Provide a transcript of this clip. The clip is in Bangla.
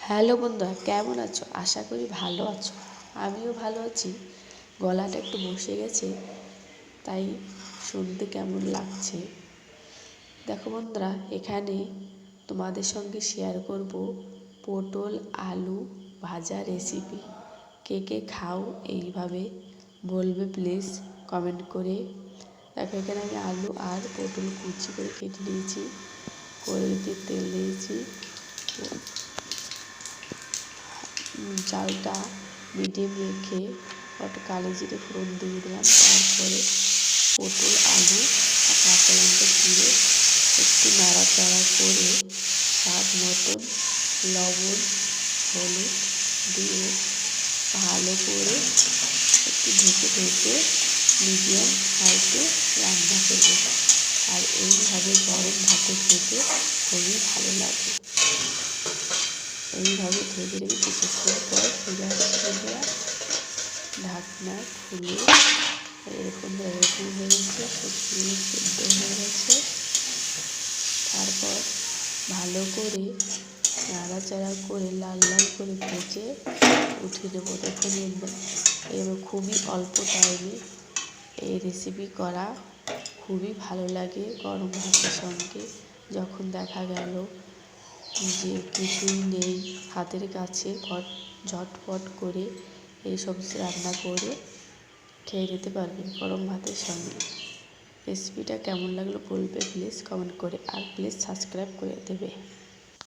হ্যালো বন্ধুরা, কেমন আছো? আশা করি ভালো আছো। আমিও ভালো আছি। গলাটা একটু বসে গেছে, তাই শুনতে কেমন লাগছে। দেখো বন্ধুরা, এখানে তোমাদের সঙ্গে শেয়ার করব পটল আলু ভাজা রেসিপি। কে কে খাও এইভাবে বলবে প্লিজ কমেন্ট করে। দেখো এখানে আমি আলু আর পটল কুচি করে কেটে নিয়েছি। কড়াইতে তেল দিয়েছি, চালটা মিডিয়াম রেখে কালো জিরে ফোড়ন দিয়ে দিলাম। তারপরে পটল আলু আর কাঁচা লঙ্কা দিয়ে একটু নাড়াচাড়া করে স্বাদ মতন লবণ হলুদ দিয়ে ভালো করে একটু ঢেকে মিডিয়াম হাইতে রান্না করব। আর এইভাবে গরম ভাতে খেতে খুবই ভালো লাগে। এইভাবে ঢেকে রেখে কিছুক্ষণ পর ফিরে আসতে দেওয়া, ঢাকনা খুলে এরকম হয়ে গেছে, সবজিগুলো সিদ্ধ হয়ে গেছে। তারপর ভালো করে নাড়াচাড়া করে লাল লাল করে ভেজে উঠিয়ে নেবো। দেখুন এবার খুবই অল্প টাইমে এই রেসিপি করা খুবই ভালো লাগে গরম ভাতের সঙ্গে। যখন দেখা গেল যে কিছুই নেই হাতের কাছে, ঝটপট করে এই সবজি রান্না করে খেয়ে নিতে পারবে গরম ভাতের সঙ্গে। রেসিপিটা কেমন লাগলো বলবে প্লিজ কমেন্ট করে, আর প্লিজ সাবস্ক্রাইব করে দেবে।